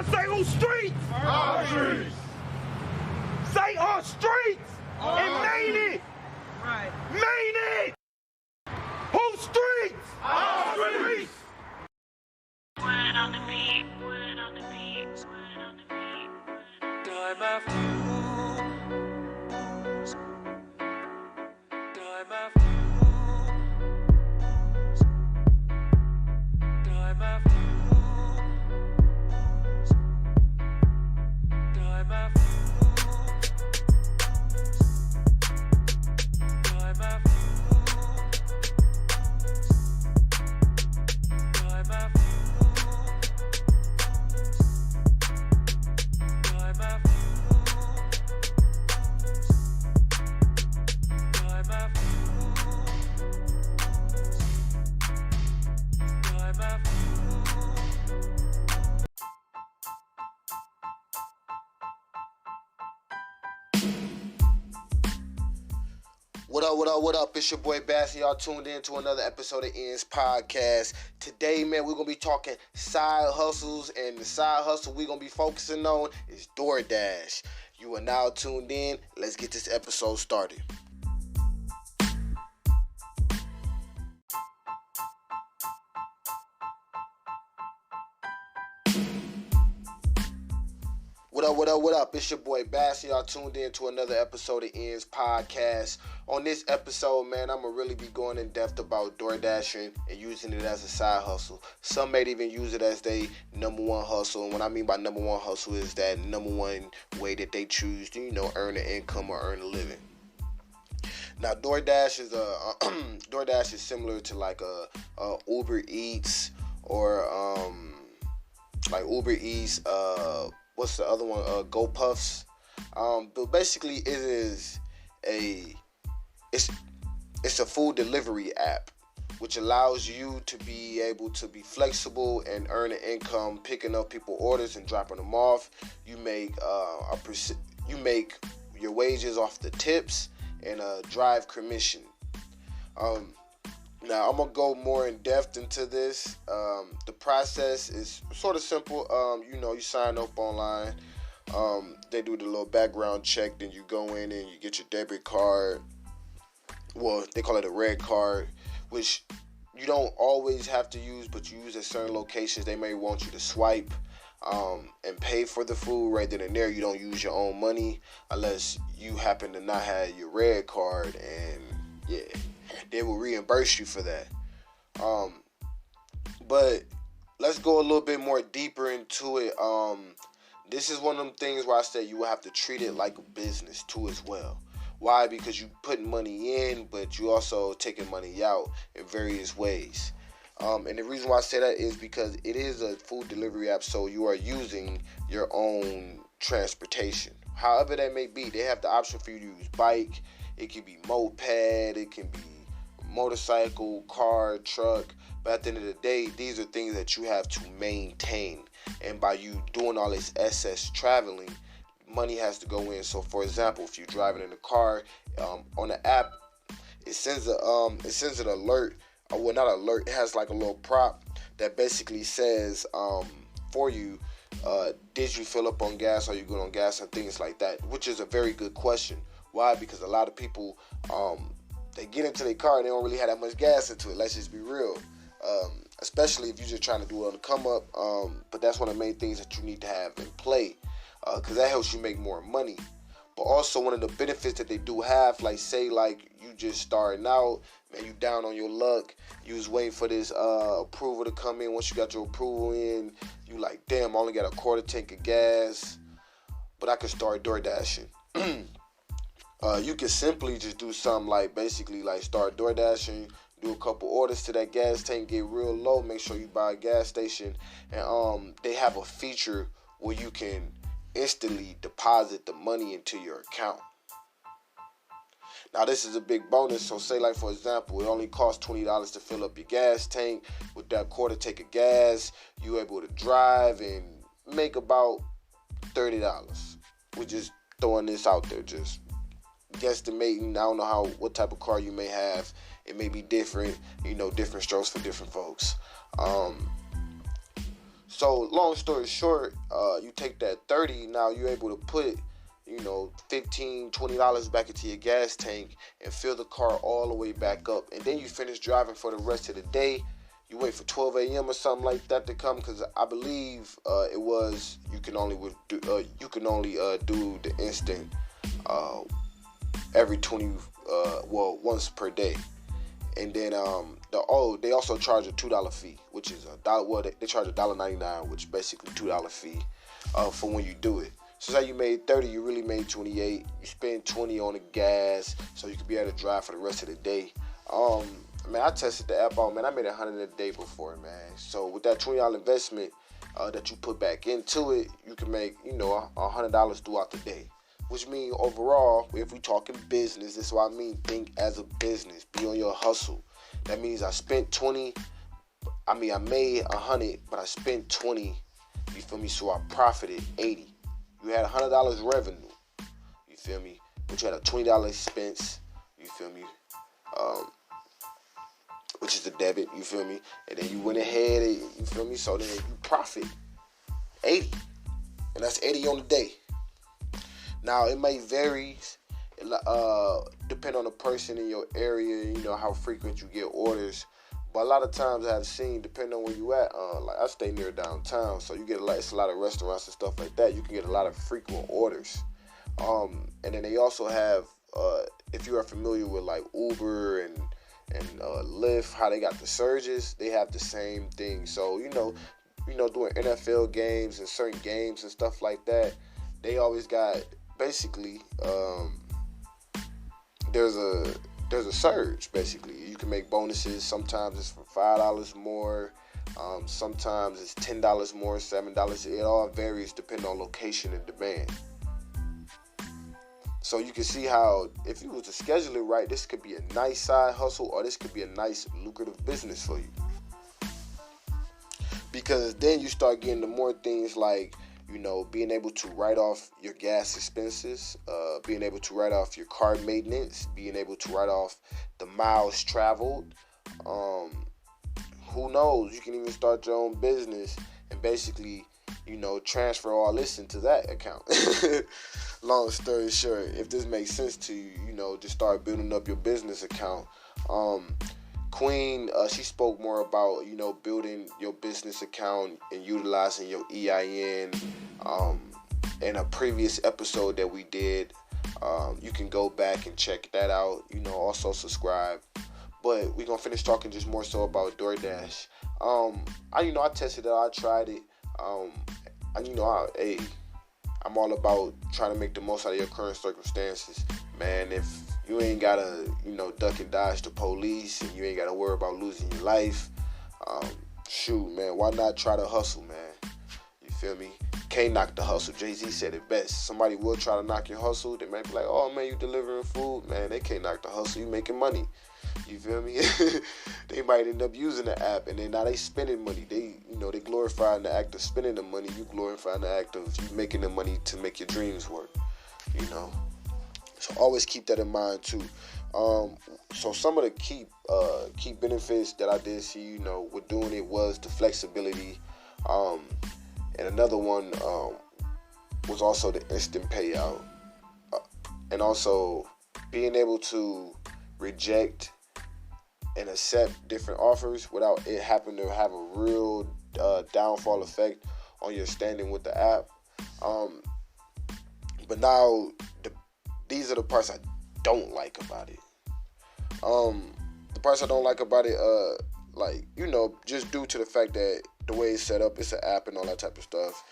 Say on streets. Our streets. Say on streets. And main it. Right. Main it. Whose streets? Our streets. Word on the beat, word on the beat, word on the beat. Time after time after time after time after time after time after What up? It's your boy Bassy. Y'all tuned in to another episode of Ian's Podcast. Today, man, we're going to be talking side hustles, and the side hustle we're going to be focusing on is DoorDash. You are now tuned in. Let's get this episode started. What up? It's your boy Bassy. Y'all tuned in to another episode of Ian's Podcast. On this episode, man, I'm going to really be going in depth about DoorDashing and using it as a side hustle. Some may even use it as their number one hustle. And what I mean by number one hustle is that number one way that they choose to, earn an income or earn a living. Now, DoorDash is similar to like a Uber Eats or like Uber Eats, what's the other one? GoPuffs. But basically, it's a food delivery app, which allows you to be able to be flexible and earn an income, picking up people orders and dropping them off. You make your wages off the tips and drive commission. Now, I'm going to go more in depth into this. The process is sort of simple. You sign up online. They do the little background check. Then you go in and you get your debit card. Well, they call it a red card, which you don't always have to use, but you use at certain locations. They may want you to swipe and pay for the food right then and there. You don't use your own money unless you happen to not have your red card, and yeah, they will reimburse you for that. But let's go a little bit more deeper into it. This is one of them things where I say you will have to treat it like a business too as well. Why? Because you putting money in, but you also taking money out in various ways. And the reason why I say that is because it is a food delivery app, so you are using your own transportation. However that may be, they have the option for you to use bike. It can be moped, it can be motorcycle, car, truck. But at the end of the day, these are things that you have to maintain. And by you doing all this excess traveling, money has to go in. So, for example, if you're driving in a car, on the app, it sends an alert. Well, not alert. It has like a little prop that basically says for you, did you fill up on gas? Are you good on gas? And things like that, which is a very good question. Why? Because a lot of people, they get into their car and they don't really have that much gas into it. Let's just be real. Especially if you're just trying to do it on the come up. But that's one of the main things that you need to have in play, because that helps you make more money. But also one of the benefits that they do have, like say like you just starting out, man, you down on your luck, you was waiting for this approval to come in. Once you got your approval in, you like, damn, I only got a quarter tank of gas, but I could start DoorDashing. You can simply just do something like basically like start DoorDashing, do a couple orders to that gas tank, get real low, make sure you buy a gas station, and they have a feature where you can instantly deposit the money into your account. Now this is a big bonus. So say like for example, it only costs $20 to fill up your gas tank. With that quarter tank of gas, you're able to drive and make about $30. We're just throwing this out there, just guesstimating. I don't know what type of car you may have. It may be different, different strokes for different folks. So long story short, you take that 30, now you're able to put, $15, $20 back into your gas tank and fill the car all the way back up. And then you finish driving for the rest of the day. You wait for 12 a.m. or something like that to come, because I believe it was you can only do the instant every 20 once per day. And then they also charge a $2 fee, which is $1. Well, they charge $1.99, which is basically $2 fee for when you do it. So say you made 30, you really made 28. You spend 20 on the gas, so you could be able to drive for the rest of the day. Man, I tested the app out, man. I made $100 a day before, man. So with that $20 investment that you put back into it, you can make, $100 throughout the day. Which means overall, if we talking business, this is what I mean. Think as a business. Be on your hustle. That means I spent 20. I made 100, but I spent 20. You feel me? So I profited 80. You had $100 revenue. You feel me? But you had a $20 expense. You feel me? Which is the debit. You feel me? And then you went ahead. You feel me? So then you profit 80, and that's 80 on the day. Now, it may vary, depend on the person in your area, how frequent you get orders. But a lot of times I've seen, depending on where you at, like I stay near downtown, so you get it's a lot of restaurants and stuff like that. You can get a lot of frequent orders. And then they also have, if you are familiar with like Uber and Lyft, how they got the surges, they have the same thing. So, doing NFL games and certain games and stuff like that, they always got, basically, there's a surge. Basically, you can make bonuses. Sometimes it's for $5 more. Sometimes it's $10 more, $7. It all varies depending on location and demand. So you can see how, if you was to schedule it right, this could be a nice side hustle, or this could be a nice lucrative business for you. Because then you start getting to more things like, being able to write off your gas expenses, being able to write off your car maintenance, being able to write off the miles traveled. Who knows? You can even start your own business and basically, transfer all this into that account. Long story short, if this makes sense to you, just start building up your business account. Queen, she spoke more about, building your business account and utilizing your EIN in a previous episode that we did. You can go back and check that out, also subscribe. But we're going to finish talking just more so about DoorDash. I tested it out, I tried it. I'm all about trying to make the most out of your current circumstances. Man, if you ain't gotta, duck and dodge the police, and you ain't gotta worry about losing your life, shoot, man, why not try to hustle, man? You feel me? Can't knock the hustle. Jay-Z said it best. Somebody will try to knock your hustle. They might be like, oh, man, you delivering food. Man, they can't knock the hustle. You making money. You feel me? They might end up using the app, and then now they spending money. They glorifying the act of spending the money. You glorifying the act of you making the money to make your dreams work. So always keep that in mind too. So some of the key benefits that I did see, with doing it was the flexibility. And another one was also the instant payout, and also being able to reject and accept different offers without it having to have a real downfall effect on your standing with the app. But now these are the parts I don't like about it. The parts I don't like about it, just due to the fact that the way it's set up, it's an app and all that type of stuff.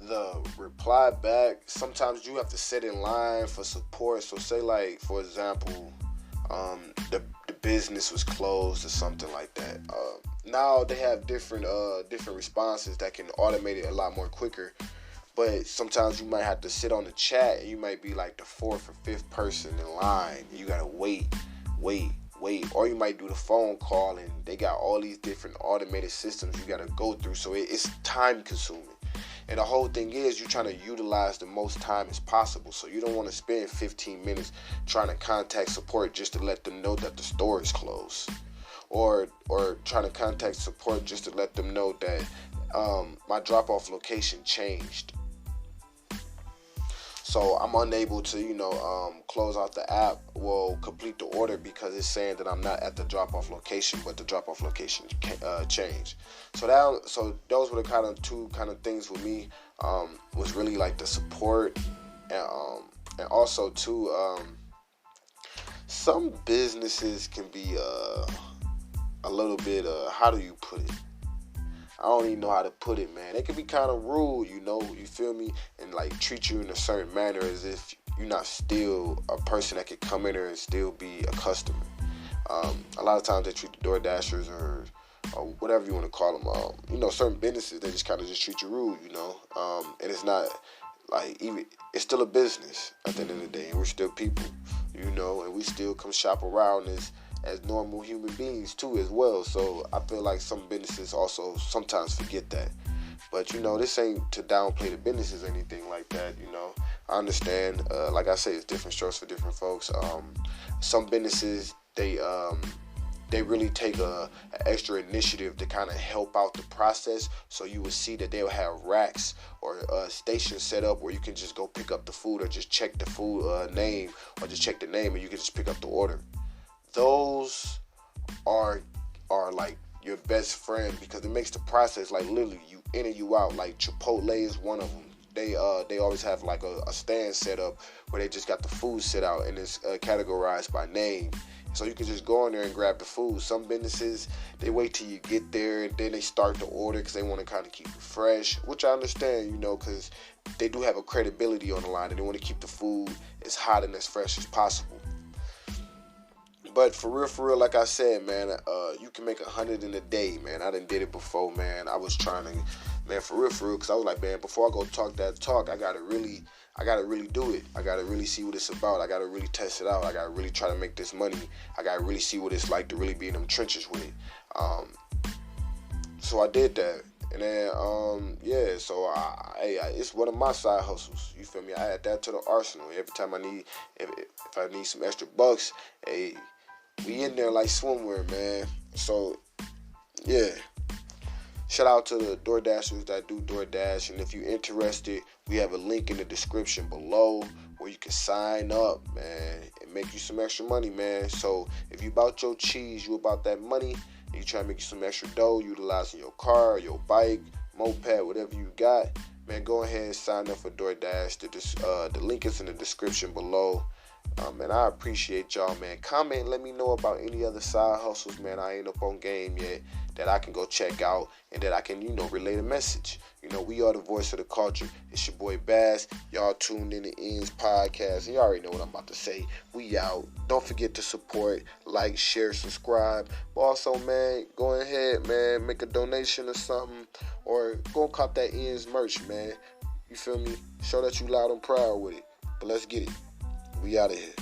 The reply back, sometimes you have to sit in line for support. So say, like, for example, the business was closed or something like that. Now they have different responses that can automate it a lot more quicker. But sometimes you might have to sit on the chat, and you might be like the 4th or 5th person in line. And you gotta wait. Or you might do the phone call, and they got all these different automated systems you gotta go through. So it's time consuming. And the whole thing is you're trying to utilize the most time as possible. So you don't want to spend 15 minutes trying to contact support just to let them know that the store is closed. or trying to contact support just to let them know that my drop-off location changed. So I'm unable to, close out the app, complete the order because it's saying that I'm not at the drop-off location, but the drop-off location changed. So those were the two things with me. Was really like the support, and also too, some businesses can be a little bit, how do you put it? I don't even know how to put it, man. They can be kind of rude, you feel me? And like treat you in a certain manner as if you're not still a person that could come in there and still be a customer. A lot of times they treat the door dashers or whatever you want to call them. Certain businesses, they just kind of just treat you rude, and it's not like, even, it's still a business at the end of the day, and we're still people, and we still come shop around as normal human beings too as well. So I feel like some businesses also sometimes forget that. But this ain't to downplay the businesses or anything like that. I understand. Like I say, it's different strokes for different folks. Some businesses, they really take an extra initiative to kind of help out the process. So you would see that they will have racks or stations set up where you can just go pick up the food, or just check the food name, or just check the name, and you can just pick up the order. Those are like your best friend, because it makes the process like literally you in and you out. Like Chipotle is one of them. They always have like a stand set up where they just got the food set out, and it's categorized by name. So you can just go in there and grab the food. Some businesses, they wait till you get there and then they start the order because they want to kind of keep it fresh, which I understand, because they do have a credibility on the line and they want to keep the food as hot and as fresh as possible. But for real, like I said, man, you can make 100 in a day, man. I done did it before, man. I was trying to, man, for real, because I was like, man, before I go talk that talk, I gotta really do it. I gotta really see what it's about. I gotta really test it out. I gotta really try to make this money. I gotta really see what it's like to really be in them trenches with it. So I did that. And then, so it's one of my side hustles. You feel me? I add that to the arsenal. Every time if I need some extra bucks, hey, we in there like swimwear, man. So, yeah. Shout out to the DoorDashers that do DoorDash. And if you're interested, we have a link in the description below where you can sign up, man, and make you some extra money, man. So if you about your cheese, you about that money, and you try to make you some extra dough utilizing your car, your bike, moped, whatever you got, man, go ahead and sign up for DoorDash. The link is in the description below. And I appreciate y'all, man. Comment and let me know about any other side hustles, man. I ain't up on game yet that I can go check out and that I can, relay the message. We are the voice of the culture. It's your boy Bass. Y'all tuned in to Ends Podcast. And y'all already know what I'm about to say. We out. Don't forget to support, like, share, subscribe. But also, man, go ahead, man, make a donation or something. Or go cop that Ends merch, man. You feel me? Show that you loud and proud with it. But let's get it. We out of here.